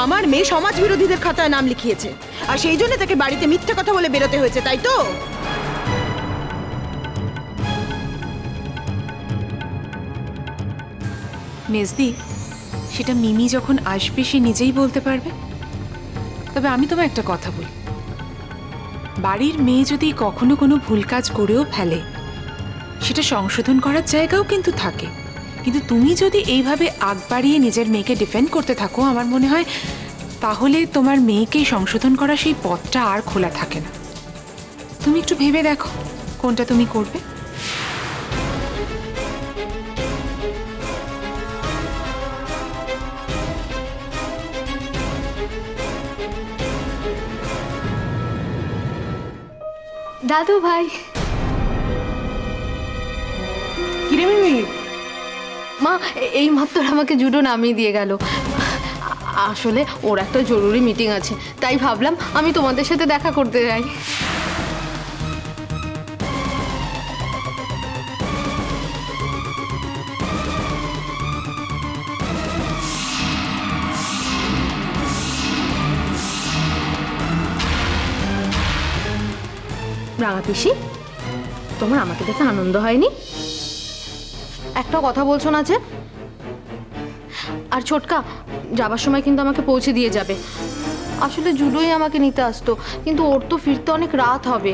আমার মেয়ে সমাজ বিরোধীদের খাতায় নাম লিখিয়েছে, আর সেই জন্য তাকে বাড়িতে মিথ্যে কথা বলে বেরোতে হয়েছে, তাই তো? মেজদি, সেটা মিমি যখন আসবে সে নিজেই বলতে পারবে। তবে আমি তোমায় একটা কথা বলি, বাড়ির মেয়ে যদি কখনো কোনো ভুল কাজ করেও ফেলে সেটা সংশোধন করার জায়গাও কিন্তু থাকে, কিন্তু তুমি যদি এইভাবে আগ বাড়িয়ে নিজের মেয়েকে ডিফেন্ড করতে থাকো, আমার মনে হয় তাহলে তোমার মেয়েকে সংশোধন করা সেই পথটা আর খোলা থাকে না। তুমি একটু ভেবে দেখো কোনটা তুমি করবে। দাদু ভাই। কিরে মিমি? মা এই মাত্র আমাকে জুডো নামিয়ে দিয়ে গেল। আসলে ওর একটা জরুরি মিটিং আছে, তাই ভাবলাম আমি তোমাদের সাথে দেখা করতে যাই। রাঙা পিসি, তোমার আমাকে দেখে আনন্দ হয়নি? একটা কথা বলছো না যে? আর ছোটকা, যাবার সময় কিন্তু আমাকে পৌঁছে দিয়ে যাবে। আসলে জুডোই আমাকে নিতে আসতো, কিন্তু ওর তো ফিরতে অনেক রাত হবে।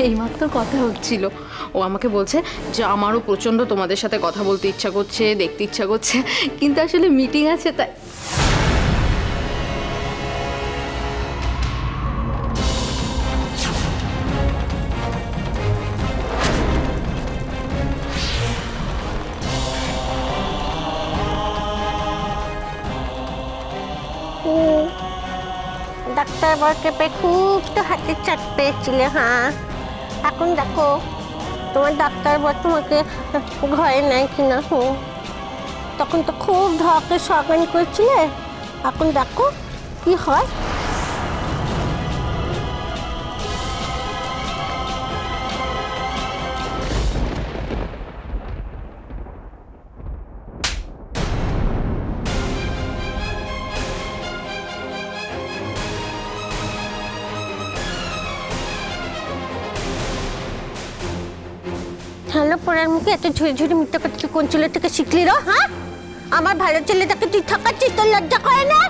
এইমাত্র কথা হচ্ছিল, ও আমাকে বলছে যে আমারও প্রচণ্ড তোমাদের সাথে কথা বলতে ইচ্ছা করছে, দেখতে ইচ্ছা করছে, কিন্তু আসলে মিটিং আছে তাই। ডাক্তার বলকে পেয়ে খুব তো হাতে চাপ পেয়েছিলে। হ্যাঁ, এখন দেখো তোমার ডাক্তার বল তোমাকে ঘরে নেয় কিনা। তখন তো খুব ধকে সগানি করেছিলে, এখন দেখো কি হয়। হ্যালো পড়ার মুখে এত ঝুড়ি ঝুড়ি মিথ্যা কথা তুই কোন ছেলে থেকে শিখলি রে? হ্যাঁ, আমার ভালো ছেলেটাকে তুই ঠকাচ্ছিস, তোর লজ্জা করে না?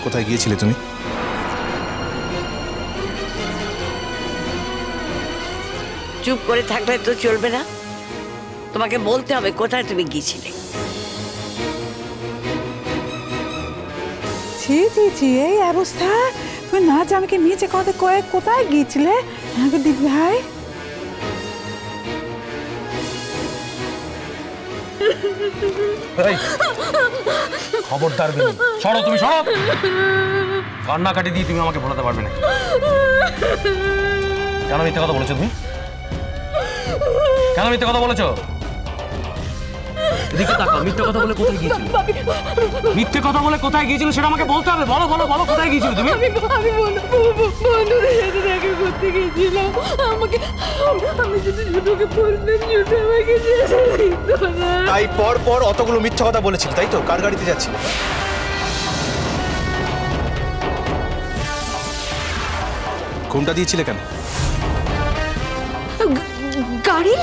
কোথায় গিয়েছিলে তুমি? চুপ করে থাকলে তো চলবে না, তোমাকে বলতে হবে কোথায় তুমি গিয়েছিলে। ছি ছি ছি, এই অবস্থা! তুমি না জানকে নিচে কথা কয়ে কোথায় গিয়েছিলে আমাকে দিদি ভাই? খবরদার বিনি, সরো তুমি, সরো। কান্নাকাটি দিয়ে তুমি আমাকে ভোলাতে পারবে না। কেন মিথ্যে কথা বলেছো তুমি? কেন মিথ্যে কথা বলেছো? এদিকে তাকাও, মিথ্যে কথা বলে কোথায় গিয়েছিলে? মিথ্যে কথা বলে কোথায় গিয়েছিলে সেটা আমাকে বলতে হবে। বলো বলো বলো, কোথায় গিয়েছিলে তুমি? আমি বন্ধুদের সাথে দেখা করতে গিয়েছিলাম। আমি যদি জুডোকে বলতাম, জুডো আমাকে যেত না। তাই পর পর অতগুলো মিথ্যা কথা বলেছিলে, তাই তো? কার গাড়িতে যাচ্ছিলে? ঘুমটা দিয়েছিলে কেন? গাড়ি?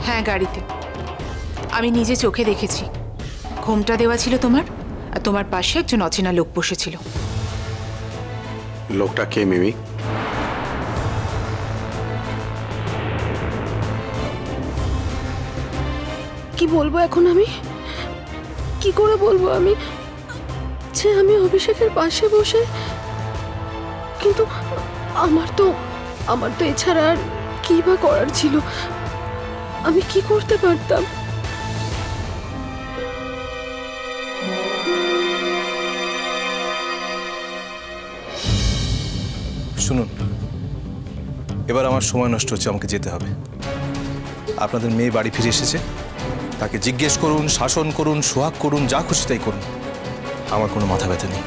হ্যাঁ, গাড়িতে। আমি নিজে চোখে দেখেছি। ঘোমটা দেওয়া ছিল তোমার, আর তোমার পাশে একজন অচেনা লোক বসেছিল। লোকটা কে মিমি? কি বলবো এখন আমি? কি করে বলবো আমি যে আমি অভিষেকের পাশে বসে? কিন্তু আমার তো এছাড়া আর কি বা করার ছিল? আমি কি করতে পারতাম? শুনুন, এবার আমার সময় নষ্ট হচ্ছে, আমাকে যেতে হবে। আপনাদের মেয়ে বাড়ি ফিরে এসেছে, তাকে জিজ্ঞেস করুন, শাসন করুন, সোহাগ করুন, যা খুশি তাই করুন, আমার কোনো মাথা ব্যথা নেই।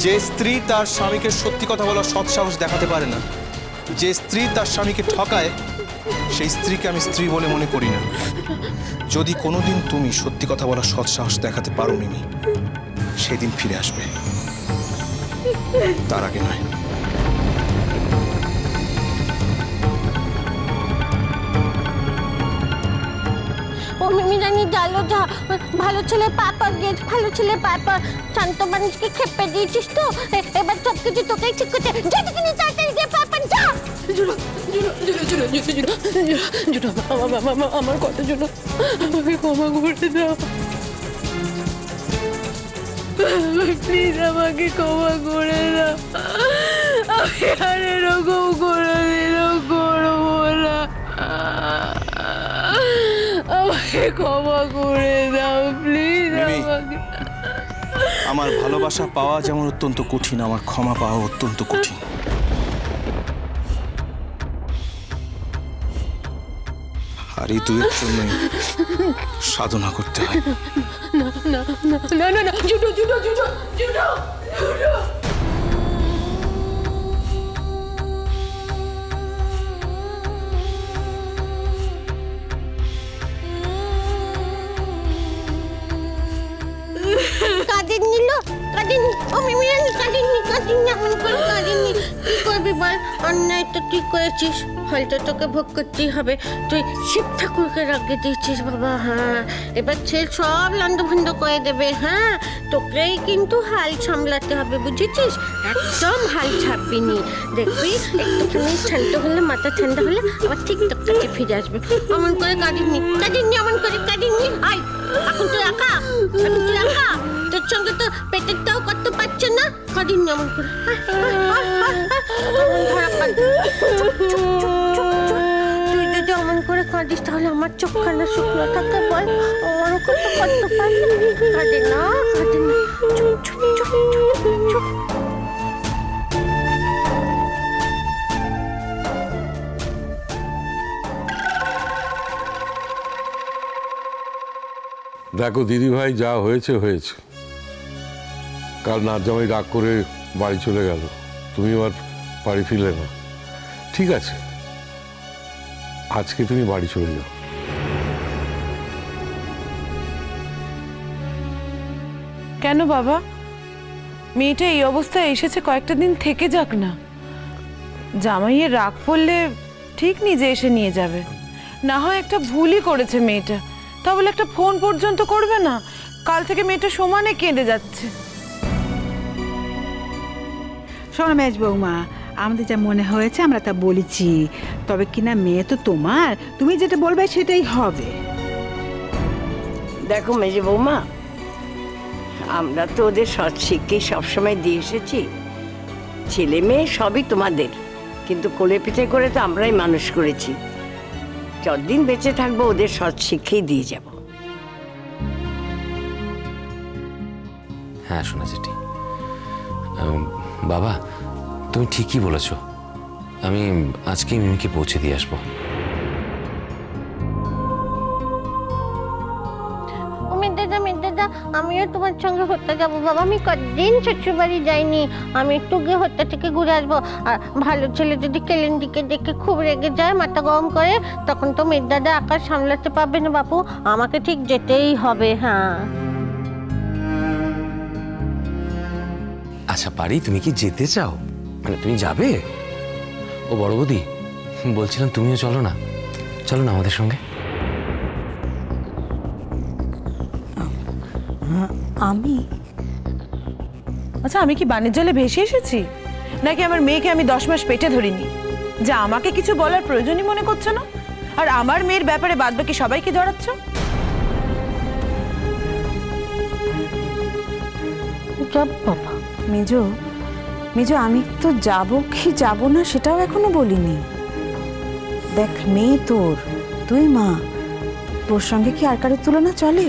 যে স্ত্রী তার স্বামীকে সত্যি কথা বলার সৎ সাহস দেখাতে পারে না, যে স্ত্রী তার স্বামীকে ঠকায়, সেই স্ত্রীকে আমি স্ত্রী বলে মনে করি না। যদি কোনোদিন তুমি সত্যি কথা বলার সৎ সাহস দেখাতে পারো মিমি, সেদিন ফিরে আসবে, তার আগে নয়। ও মিমি জানি জালো যা, ভালো ছেলে পাপা গেছ, ভালো ছেলে পাপা, শান্ত মানুষকে খেপে দিয়েছিস তো, এবার সব কিছু তোকেই ঠিক করতে। যা দেখে নি তাড়াতাড়ি গিয়ে পাপা যা। আমার কথা জন্য আমাকে ক্ষমা করে দাও, প্লিজ আমাকে ক্ষমা করে দাও, আমি আর এরকম করে করবো না, আমাকে ক্ষমা করে দাও প্লিজ আমাকে। আমার ভালোবাসা পাওয়া যেমন অত্যন্ত কঠিন, আমার ক্ষমা পাওয়া অত্যন্ত কঠিন। আর এই দুয়ের জন্যই সাধনা করতে হয়। না না না না না না, জুটো জুটো জুটো জুটো জুটো। কাঁদিন নিল, কাঁদিন, ও মিমি জানি কাঁদিনি, কাঁদিনি, এমন করে কাঁদিনি। কি করবি বল, অন্যায় তো তুই করেছিস, হয়তো তোকে ভোগ করতেই হবে। তুই শিব ঠাকুরকে রাখিয়ে দিয়েছিস বাবা। হ্যাঁ, এবার ছেলে সব লন্ডভন্ড করে দেবে। হ্যাঁ, তোকেই কিন্তু হাল সামলাতে হবে, বুঝেছিস? একদম হাল ছাড়বি নি, দেখবি একটুখানি শান্ত হলে, মাথা ঠান্ডা হলে আবার ঠিক তোর কাছে ফিরে আসবে। অমন করে কাঁদিনি, কাঁদিনি, অমন করে কাঁদিনি। আয়, এখন তুই একা, এখন তুই একা, তোর সঙ্গে তো পেটেরটাও করতে পারছে না, কাঁদিনি অমন করে। তুই যদি অমন করে কাঁদিস তাহলে আমার চোখখানা শুকনো থাকে বল, আমারও কত করতে পারবে। কাঁদে না, কাঁদে না, চুপ চুপ চুপ চুপ চুপ। দেখো দিদি ভাই, যা হয়েছে হয়েছে। কাল নাচ জামাই রাগ করে বাড়ি চলে গেল, তুমি আর বাড়ি ফিরলে না। ঠিক আছে, আজকে তুমি বাড়ি চলে যাও। কেন বাবা, মেয়েটা এই অবস্থায় এসেছে, কয়েকটা দিন থেকে যাক না। জামাইয়ের রাগ পড়লে ঠিক নিজে এসে নিয়ে যাবে। না হয় একটা ভুলই করেছে মেয়েটা, তা বলে একটা ফোন পর্যন্ত করবে না? কাল থেকে মেয়েটা সমানে কেঁদে যাচ্ছে। শোনো মেজ বৌমা, আমাদের যা মনে হয়েছে আমরা তা বলেছি, তবে কিনা মেয়ে তো তোমার, তুমি যেটা বলবে সেটাই হবে। দেখো মেজে বৌমা, আমরা তো ওদের সৎ শিক্ষাই সবসময় দিয়ে এসেছি। ছেলে মেয়ে সবই তোমাদের, কিন্তু কোলে পিঠে করে তো আমরাই মানুষ করেছি। যতদিন বেঁচে থাকবো ওদের সৎ শিক্ষাই দিয়ে যাব। হ্যাঁ শোনা যেটি, বাবা তুমি ঠিকই বলেছ, আমি আজকে মিমিকে পৌঁছে দিয়ে আসবো। আমিও তোমার সঙ্গে হত্যা যাবো বাবা। আমি কতদিন শ্বশুরবাড়ি যাইনি, আমি একটু গিয়ে হত্যা থেকে ঘুরে আসবো। আর ভালো ছেলে যদি কেলেন্ডিকে দেখে খুব রেগে যায়, মাথা গরম করে, তখন তো মেয়ের দাদা আকাশ সামলাতে পারবে না বাপু, আমাকে ঠিক যেতেই হবে। হ্যাঁ আচ্ছা পারি, তুমি কি যেতে চাও? মানে তুমি যাবে? ও বড় বৌদি, বলছিলাম তুমিও চলো না, চলো না আমাদের সঙ্গে। আমি? আচ্ছা, আমি কি বানের জলে ভেসে এসেছি, নাকি আমার মেয়েকে আমি 10 মাস পেটে ধরিনি যে আমাকে কিছু বলার প্রয়োজনই মনে করছো না? আর আমার মেয়ের ব্যাপারে বাদবাকি সবাইকে জড়াচ্ছ। বাবা মেজো, মেজো আমি তো যাব কি যাব না সেটাও এখনো বলিনি। দেখ মেয়ে তোর, তুই মা, তোর সঙ্গে কি আর কারোর তুলনা চলে?